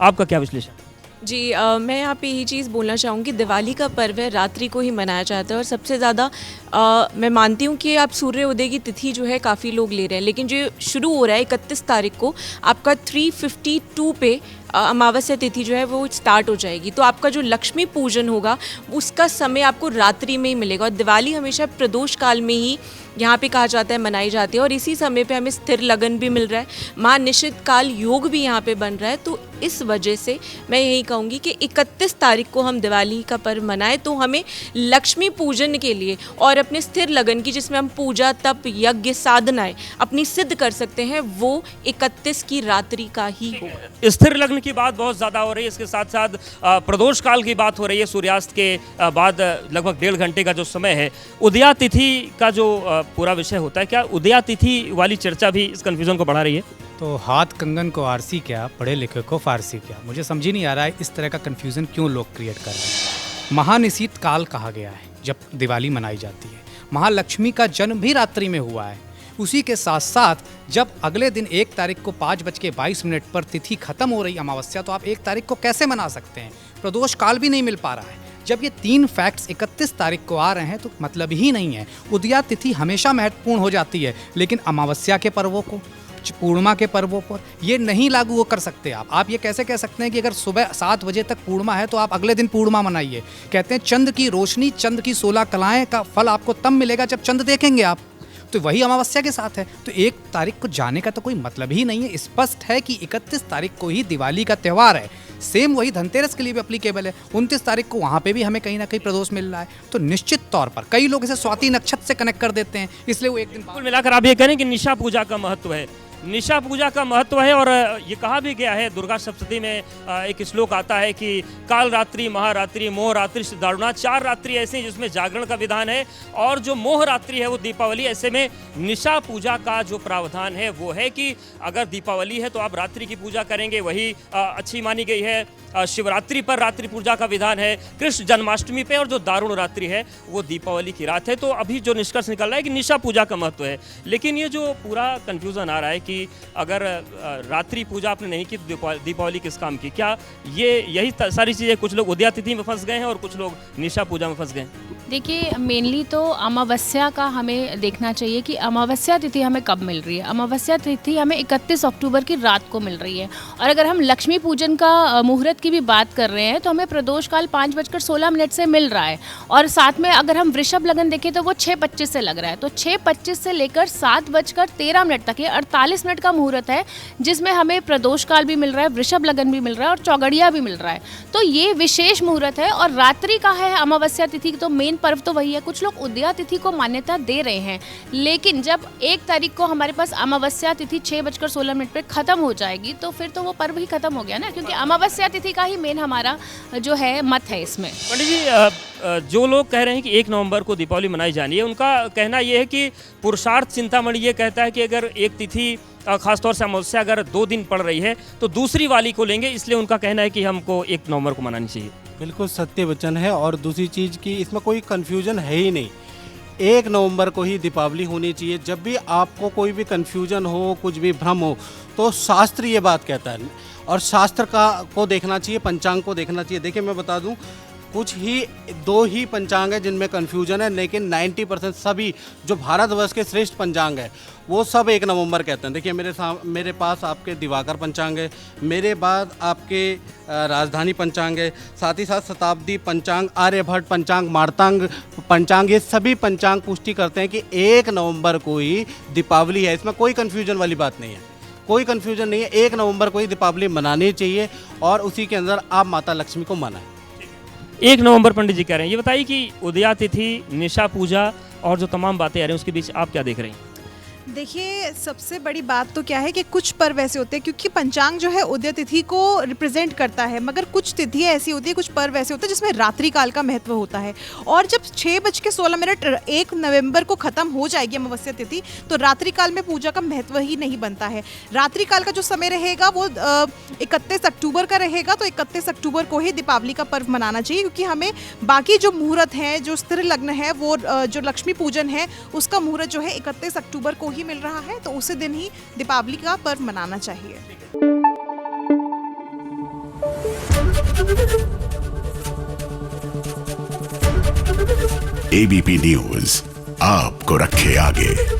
आपका क्या विश्लेषण? जी मैं यहाँ पे यही चीज़ बोलना चाहूँगी, दिवाली का पर्व है, रात्रि को ही मनाया जाता है और सबसे ज़्यादा मैं मानती हूँ कि आप सूर्योदय की तिथि जो है काफ़ी लोग ले रहे हैं, लेकिन जो शुरू हो रहा है 31 तारीख को आपका 3:52 पे अमावस्या तिथि जो है वो स्टार्ट हो जाएगी। तो आपका जो लक्ष्मी पूजन होगा उसका समय आपको रात्रि में ही मिलेगा और दिवाली हमेशा प्रदोष काल में ही यहाँ पे कहा जाता है मनाई जाती है और इसी समय पे हमें स्थिर लगन भी मिल रहा है, महानिश्चित काल योग भी यहाँ पे बन रहा है। तो इस वजह से मैं यही कहूँगी कि 31 तारीख को हम दिवाली का पर्व मनाएं तो हमें लक्ष्मी पूजन के लिए और अपने स्थिर लगन की, जिसमें हम पूजा तप यज्ञ साधनाएं अपनी सिद्ध कर सकते हैं, वो 31 की रात्रि का ही होगा। स्थिर लग्न की बात बहुत ज़्यादा हो रही है, इसके साथ साथ प्रदोष काल की बात हो रही है। सूर्यास्त के बाद लगभग 1.5 घंटे का जो समय है, उदया तिथि का जो पूरा विषय होता है, क्या उदया तिथि वाली चर्चा भी इस कन्फ्यूजन को बढ़ा रही है? तो हाथ कंगन को आरसी क्या, पढ़े लिखे को फारसी क्या, मुझे समझ ही नहीं आ रहा है इस तरह का कन्फ्यूज़न क्यों लोग क्रिएट कर रहे हैं। महानिशीत काल कहा गया है जब दिवाली मनाई जाती है, महालक्ष्मी का जन्म भी रात्रि में हुआ है। उसी के साथ साथ जब अगले दिन 1 तारीख को 5:22 पर तिथि खत्म हो रही अमावस्या, तो आप 1 तारीख को कैसे मना सकते हैं? प्रदोष काल भी नहीं मिल पा रहा है। जब ये 3 फैक्ट्स 31 तारीख को आ रहे हैं तो मतलब ही नहीं है। उदया तिथि हमेशा महत्वपूर्ण हो जाती है, लेकिन अमावस्या के पर्वों को, पूर्णिमा के पर्वों पर ये नहीं लागू कर सकते आप ये कैसे कह सकते हैं कि अगर सुबह 7 बजे तक पूर्णिमा है तो आप अगले दिन पूर्णिमा मनाइए? कहते हैं चंद्र की रोशनी, चंद्र की 16 कलाएं का फल आपको तब मिलेगा जब चंद्र देखेंगे आप। तो वही अमावस्या के साथ है। तो 1 तारीख को जाने का तो कोई मतलब ही नहीं है। स्पष्ट है कि 31 तारीख को ही दिवाली का त्यौहार है। सेम वही धनतेरस के लिए भी अप्लीकेबल है। 29 तारीख को वहाँ पे भी हमें कहीं ना कहीं प्रदोष मिल रहा है। तो निश्चित तौर पर कई लोग इसे स्वाति नक्षत्र से कनेक्ट कर देते हैं, इसलिए वो एक दिन कुल मिलाकर आप ये करें कि निशा पूजा का महत्व है, निशा पूजा का महत्व है। और ये कहा भी गया है, दुर्गा सप्तशती में एक श्लोक आता है कि काल रात्रि, महारात्रि, मोह रात्रि, दारुणा, 4 रात्रि ऐसी हैं जिसमें जागरण का विधान है और जो मोह रात्रि है वो दीपावली। ऐसे में निशा पूजा का जो प्रावधान है वो है कि अगर दीपावली है तो आप रात्रि की पूजा करेंगे, वही अच्छी मानी गई है। शिवरात्रि पर रात्रि पूजा का विधान है, कृष्ण जन्माष्टमी पे, और जो दारुण रात्रि है वो दीपावली की रात है। तो अभी जो निष्कर्ष निकल रहा है कि निशा पूजा का महत्व है। लेकिन ये जो पूरा कन्फ्यूज़न आ रहा है कि अगर रात्रि पूजा आपने नहीं की तो दीपावली किस काम की, क्या यही सारी चीज़ें? कुछ लोग उदया तिथि में फंस गए हैं और कुछ लोग निशा पूजा में फंस गए हैं। देखिए, मेनली तो अमावस्या का हमें देखना चाहिए कि अमावस्या तिथि हमें कब मिल रही है। अमावस्या तिथि हमें 31 अक्टूबर की रात को मिल रही है। और अगर हम लक्ष्मी पूजन का मुहूर्त की भी बात कर रहे हैं तो हमें प्रदोष काल 5:16 से मिल रहा है। और साथ में अगर हम वृषभ लगन देखें तो वो 6:25 से लग रहा है। तो 6:25 से लेकर 7:13 तक, ये 48 मिनट का मुहूर्त है जिसमें हमें प्रदोष काल भी मिल रहा है, वृषभ लगन भी मिल रहा है और चौगड़िया भी मिल रहा है। तो ये विशेष मुहूर्त है। और रात्रि का है अमावस्या तिथि, तो मेन पर्व तो वही है। कुछ लोग उदया तिथि को मान्यता दे रहे हैं, लेकिन जब 1 तारीख को हमारे पास अमावस्या तिथि 6:16 पर खत्म हो जाएगी तो फिर तो वो पर्व ही खत्म हो गया ना, क्योंकि अमावस्या तिथि का ही मेन हमारा जो है मत है इसमें। पंडित जी, जो लोग कह रहे हैं कि 1 नवंबर को दीपावली मनाई जानी है, उनका कहना यह है कि पुरुषार्थ चिंतामणि ये कहता है कि अगर एक तिथि खासतौर से अमावस्या अगर 2 दिन पड़ रही है तो दूसरी वाली को लेंगे, इसलिए उनका कहना है कि हमको 1 नवंबर को मनानी चाहिए। बिल्कुल सत्य वचन है। और दूसरी चीज़ की इसमें कोई कन्फ्यूजन है ही नहीं, 1 नवंबर को ही दीपावली होनी चाहिए। जब भी आपको कोई भी कन्फ्यूजन हो, कुछ भी भ्रम हो, तो शास्त्र ये बात कहता है और शास्त्र को देखना चाहिए, पंचांग को देखना चाहिए। देखिए मैं बता दूं, कुछ ही 2 ही पंचांग है जिनमें कन्फ्यूजन है, लेकिन 90% सभी जो भारतवर्ष के श्रेष्ठ पंचांग है वो सब 1 नवंबर कहते हैं। देखिए मेरे पास आपके दिवाकर पंचांग है, मेरे बाद आपके राजधानी पंचांग है, साथ ही साथ शताब्दी पंचांग, आर्यभट्ट पंचांग, मार्तांग पंचांग, ये सभी पंचांग पुष्टि करते हैं कि 1 नवंबर को ही दीपावली है। इसमें कोई कन्फ्यूजन वाली बात नहीं है, कोई कन्फ्यूजन नहीं है। 1 नवंबर को ही दीपावली मनानी चाहिए और उसी के अंदर आप माता लक्ष्मी को मनाएं। 1 नवंबर पंडित जी कह रहे हैं। ये बताइए कि उदया तिथि, निशा पूजा और जो तमाम बातें आ रही हैं उसके बीच आप क्या देख रही हैं? देखिए, सबसे बड़ी बात तो क्या है कि कुछ पर्व ऐसे होते हैं, क्योंकि पंचांग जो है उदय तिथि को रिप्रेजेंट करता है, मगर कुछ तिथियाँ ऐसी होती है, कुछ पर्व ऐसे होते हैं जिसमें रात्रि काल का महत्व होता है। और जब 6:16 1 नवंबर को खत्म हो जाएगी अमावस्या तिथि, तो रात्रि काल में पूजा का महत्व ही नहीं बनता है। रात्रि काल का जो समय रहेगा वो 31 अक्टूबर का रहेगा। तो 31 अक्टूबर को ही दीपावली का पर्व मनाना चाहिए, क्योंकि हमें बाकी जो मुहूर्त है, जो स्थिर लग्न है, वो जो लक्ष्मी पूजन है उसका मुहूर्त जो है 31 अक्टूबर को ही मिल रहा है। तो उसी दिन ही दीपावली का पर्व मनाना चाहिए। एबीपी न्यूज आपको रखे आगे।